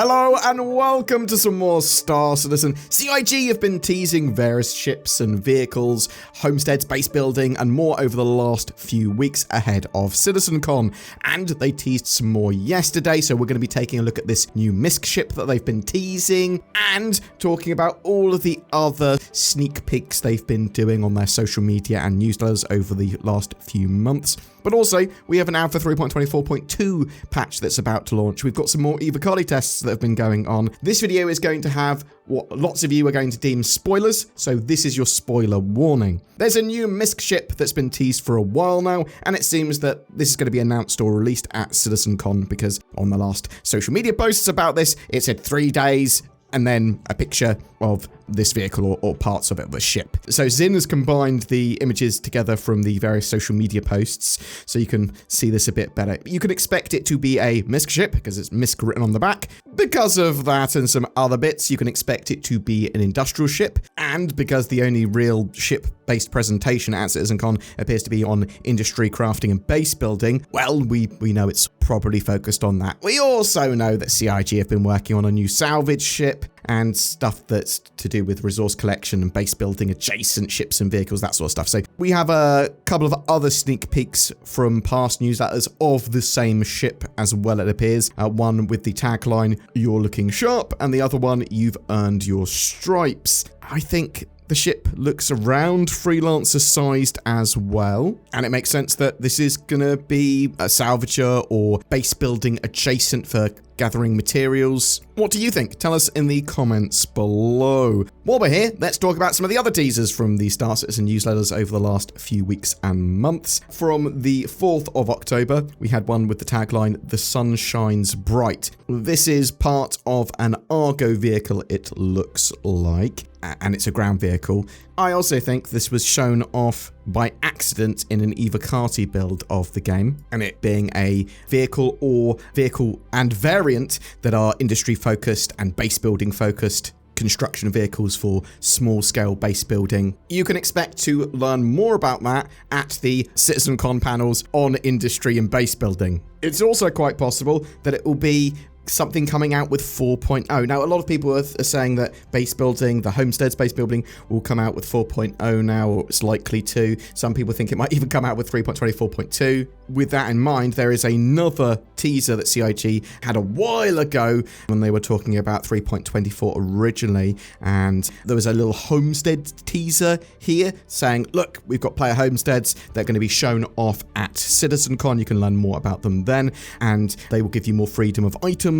Hello and welcome to some more Star Citizen. CIG have been teasing various ships and vehicles, homesteads, base building and more over the last few weeks ahead of CitizenCon. And they teased some more yesterday, so we're going to be taking a look at this new MISC ship that they've been teasing and talking about all of the other sneak peeks they've been doing on their social media and newsletters over the last few months. But also, we have an Alpha 3.24.2 patch that's about to launch. We've got some more EVOCATI tests that have been going on. This video is going to have what lots of you are going to deem spoilers, so this is your spoiler warning. There's a new MISC ship that's been teased for a while now, and it seems that this is going to be announced or released at CitizenCon, because on the last social media posts about this, it said 3 days, and then a picture of this vehicle or parts of it, the ship. So Zin has combined the images together from the various social media posts, so you can see this a bit better. You can expect it to be a MISC ship, because it's MISC written on the back. Because of that and some other bits, you can expect it to be an industrial ship, and because the only real ship-based presentation at CitizenCon appears to be on industry, crafting, and base building, well, we know it's probably focused on that. We also know that CIG have been working on a new salvage ship, and stuff that's to do with resource collection and base building adjacent ships and vehicles, that sort of stuff. So we have a couple of other sneak peeks from past newsletters of the same ship as well, it appears. One with the tagline, "You're looking sharp," and the other one, "You've earned your stripes." I think the ship looks around freelancer sized as well, and it makes sense that this is gonna be a salvager or base building adjacent for gathering materials. What do you think? Tell us in the comments below. While we're here, let's talk about some of the other teasers from the Star Citizen newsletters over the last few weeks and months. From the 4th of October, we had one with the tagline, "The sun shines bright." This is part of an Argo vehicle, it looks like, and it's a ground vehicle. I also think this was shown off by accident in an EVOCATI build of the game, and it being a vehicle and variant that are industry focused and base building focused construction vehicles for small scale base building. You can expect to learn more about that at the CitizenCon panels on industry and base building. It's also quite possible that it will be something coming out with 4.0. Now, a lot of people are saying that base building, the Homesteads base building, will come out with 4.0 now, or it's likely to. Some people think it might even come out with 3.24.2. With that in mind, there is another teaser that CIG had a while ago when they were talking about 3.24 originally, and there was a little Homestead teaser here saying, look, we've got player Homesteads. They're going to be shown off at CitizenCon. You can learn more about them then, and they will give you more freedom of item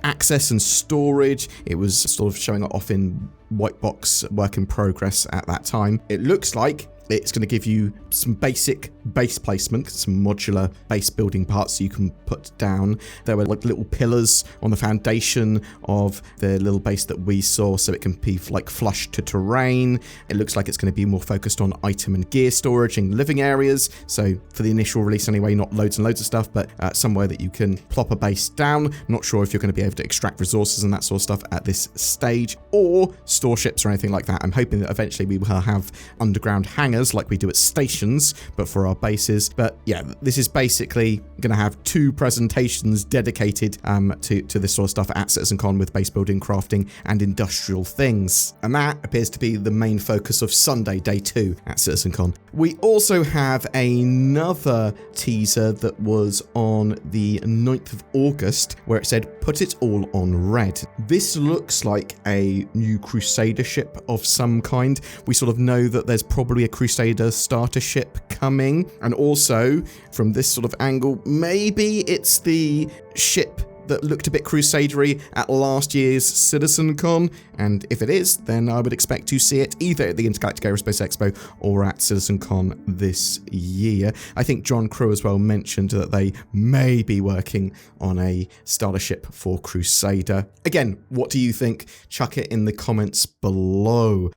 access and storage. It was sort of showing it off in white box work in progress at that time. It looks like it's going to give you some basic base placement, some modular base building parts you can put down. There were like little pillars on the foundation of the little base that we saw, so it can be like flush to terrain. It looks like it's going to be more focused on item and gear storage in living areas. So for the initial release anyway, not loads and loads of stuff, but somewhere that you can plop a base down. Not sure if you're going to be able to extract resources and that sort of stuff at this stage, or store ships or anything like that. I'm hoping that eventually we will have underground hangars like we do at stations, but for our bases. But yeah, this is basically going to have 2 presentations dedicated to this sort of stuff at CitizenCon with base building, crafting, and industrial things. And that appears to be the main focus of Sunday, day 2 at CitizenCon. We also have another teaser that was on the 9th of August, where it said, "Put it all on red." This looks like a new Crusader ship of some kind. We sort of know that there's probably a Crusader starter ship coming, and also from this sort of angle, maybe it's the ship that looked a bit Crusadery at last year's CitizenCon, and if it is, then I would expect to see it either at the Intergalactic Aerospace Expo or at CitizenCon this year. I think John Crew as well mentioned that they may be working on a starter ship for Crusader. Again, what do you think? Chuck it in the comments below.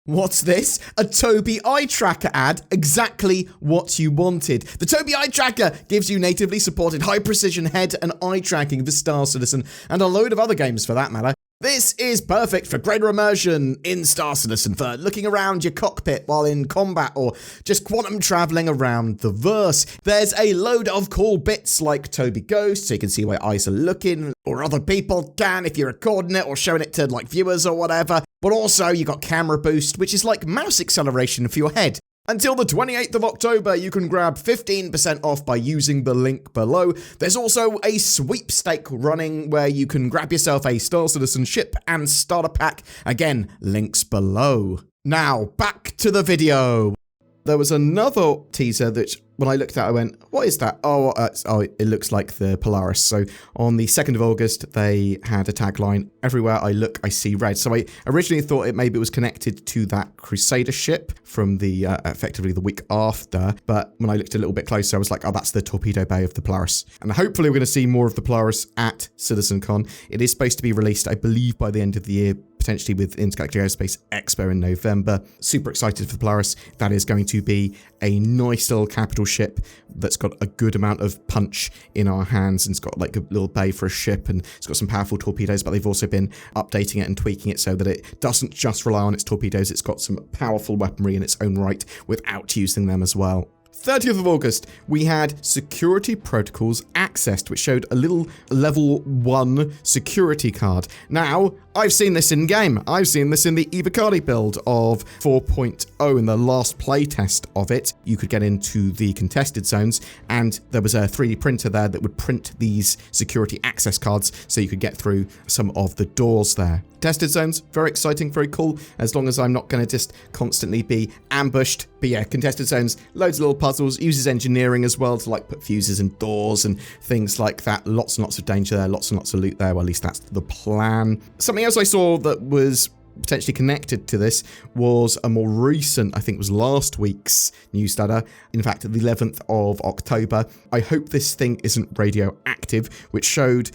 What's this? A Tobii eye tracker ad? Exactly what you wanted. The Tobii eye tracker gives you natively supported high precision head and eye tracking for Star Citizen and a load of other games for that matter. This is perfect for greater immersion in Star Citizen, for looking around your cockpit while in combat, or just quantum traveling around the verse. There's a load of cool bits like Toby Ghost, so you can see where eyes are looking, or other people can if you're recording it or showing it to like viewers or whatever. But also you got camera boost, which is like mouse acceleration for your head. Until the 28th of October, you can grab 15% off by using the link below. There's also a sweepstake running where you can grab yourself a Star Citizen ship and starter pack. Again, links below. Now, back to the video. There was another teaser that when I looked at it, I went, what is that? Oh, it looks like the Polaris. So on the 2nd of August, they had a tagline, everywhere I look, I see red. So I originally thought maybe it was connected to that Crusader ship from the, effectively the week after. But when I looked a little bit closer, I was like, oh, that's the torpedo bay of the Polaris. And hopefully we're going to see more of the Polaris at CitizenCon. It is supposed to be released, I believe, by the end of the year, potentially with Intergalactic Aerospace Expo in November. Super excited for the Polaris. That is going to be a nice little capital ship that's got a good amount of punch in our hands, and it's got like a little bay for a ship, and it's got some powerful torpedoes, but they've also been updating it and tweaking it so that it doesn't just rely on its torpedoes. It's got some powerful weaponry in its own right without using them as well. 30th of August, we had Security Protocols Accessed, which showed a little level 1 security card. Now, I've seen this in game. I've seen this in the EVOCATI build of 4.0 in the last playtest of it. You could get into the contested zones, and there was a 3D printer there that would print these security access cards so you could get through some of the doors there. Contested zones, very exciting, very cool, as long as I'm not going to just constantly be ambushed. But yeah, contested zones, loads of little puzzles, uses engineering as well to like put fuses in doors and things like that. Lots and lots of danger there, lots and lots of loot there, well at least that's the plan. Something else I saw that was potentially connected to this was a more recent, I think it was last week's newsletter, in fact the 11th of October. I hope this thing isn't radioactive, which showed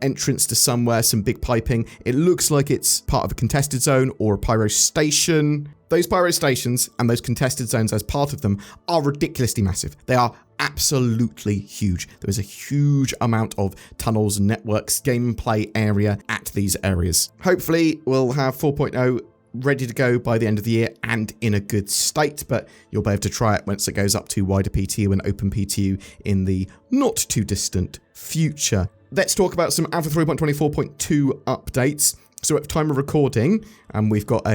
entrance to somewhere, some big piping. It looks like it's part of a contested zone or a pyro station. Those pyro stations and those contested zones as part of them are ridiculously massive. They are absolutely huge. There is a huge amount of tunnels, networks, gameplay area at these areas. Hopefully we'll have 4.0 ready to go by the end of the year and in a good state, but you'll be able to try it once it goes up to wider PTU and open PTU in the not too distant future. Let's talk about some Alpha 3.24.2 updates. So at the time of recording, we've got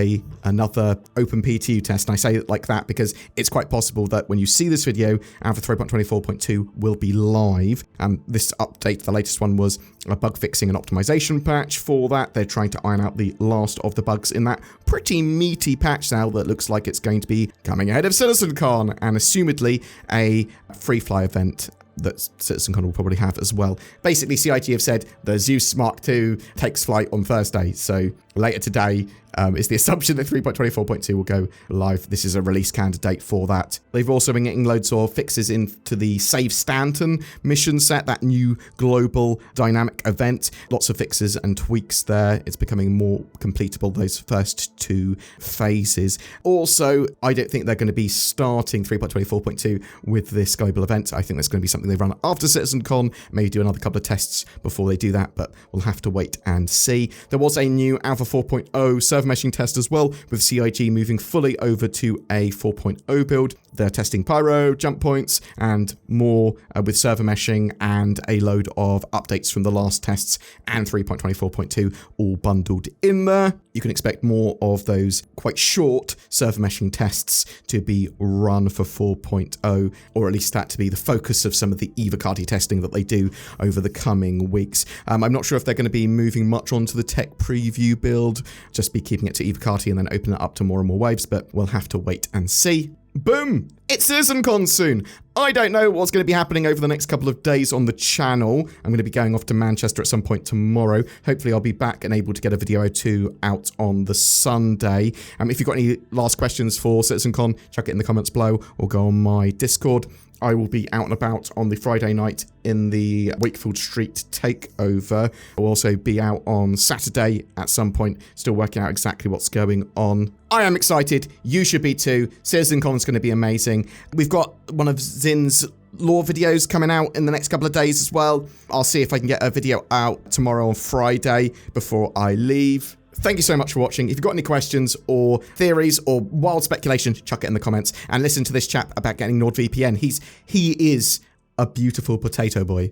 another open PTU test, and I say it like that because it's quite possible that when you see this video, Alpha 3.24.2 will be live. This update, the latest one, was a bug fixing and optimization patch for that. They're trying to iron out the last of the bugs in that pretty meaty patch now that looks like it's going to be coming ahead of CitizenCon, and assumedly a free fly event that CitizenCon will probably have as well. Basically, CIG have said the Zeus Mark II takes flight on Thursday, so later today is the assumption that 3.24.2 will go live. This is a release candidate for that. They've also been getting loads of fixes into the Save Stanton mission set, that new global dynamic event. Lots of fixes and tweaks there. It's becoming more completable, those first two phases. Also, I don't think they're going to be starting 3.24.2 with this global event. I think that's going to be something they run after CitizenCon, maybe do another couple of tests before they do that, but we'll have to wait and see. There was a new Alpha 4.0 server meshing test as well, with CIG moving fully over to a 4.0 build. They're testing pyro, jump points, and more with server meshing, and a load of updates from the last tests and 3.24.2 all bundled in there. You can expect more of those quite short server meshing tests to be run for 4.0, or at least that to be the focus of some of the EVOCATI testing that they do over the coming weeks. I'm not sure if they're going to be moving much onto the tech preview build, just be keeping it to EVOCATI and then open it up to more and more waves, but we'll have to wait and see. Boom! It's CitizenCon soon. I don't know what's going to be happening over the next couple of days on the channel. I'm going to be going off to Manchester at some point tomorrow. Hopefully I'll be back and able to get a video or two out on the Sunday. If you've got any last questions for CitizenCon, chuck it in the comments below or go on my Discord. I will be out and about on the Friday night in the Wakefield Street takeover. I'll also be out on Saturday at some point, still working out exactly what's going on. I am excited. You should be too. CitizenCon is going to be amazing. We've got one of Zin's lore videos coming out in the next couple of days as well. I'll see if I can get a video out tomorrow on Friday before I leave. Thank you so much for watching. If you've got any questions or theories or wild speculation, chuck it in the comments and listen to this chap about getting NordVPN. He is a beautiful potato boy.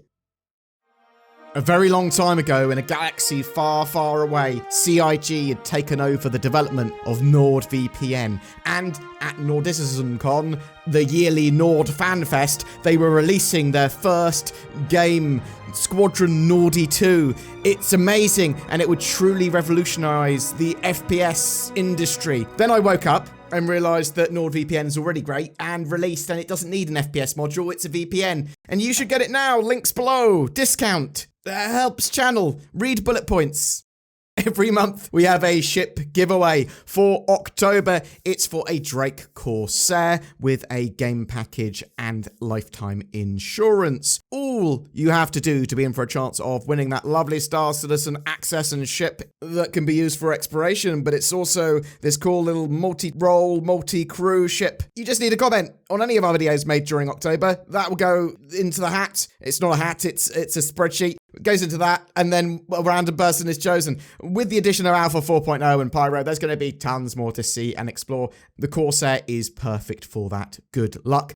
A very long time ago, in a galaxy far, far away, CIG had taken over the development of NordVPN. And at NordismCon, the yearly Nord Fan Fest, they were releasing their first game, Squadron Nordy 2. It's amazing, and it would truly revolutionize the FPS industry. Then I woke up and realized that NordVPN is already great and released, and it doesn't need an FPS module, it's a VPN. And you should get it now, links below, discount. Helps channel, read bullet points. Every month we have a ship giveaway. For October, it's for a Drake Corsair with a game package and lifetime insurance. All you have to do to be in for a chance of winning that lovely Star Citizen access and ship that can be used for exploration, but it's also this cool little multi-role, multi-crew ship. You just need a comment on any of our videos made during October. That will go into the hat. It's not a hat, it's a spreadsheet. It goes into that, and then a random person is chosen. With the addition of Alpha 4.0 and Pyro, there's going to be tons more to see and explore. The Corsair is perfect for that. Good luck.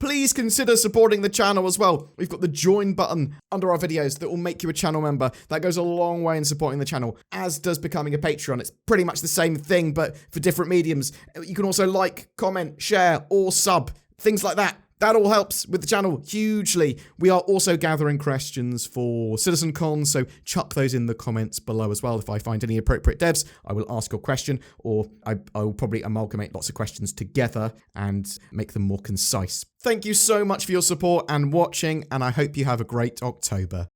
Please consider supporting the channel as well. We've got the join button under our videos that will make you a channel member. That goes a long way in supporting the channel, as does becoming a Patreon. It's pretty much the same thing, but for different mediums. You can also like, comment, share, or sub, things like that. That all helps with the channel hugely. We are also gathering questions for CitizenCon, so chuck those in the comments below as well. If I find any appropriate devs, I will ask your question, or I will probably amalgamate lots of questions together and make them more concise. Thank you so much for your support and watching, and I hope you have a great October.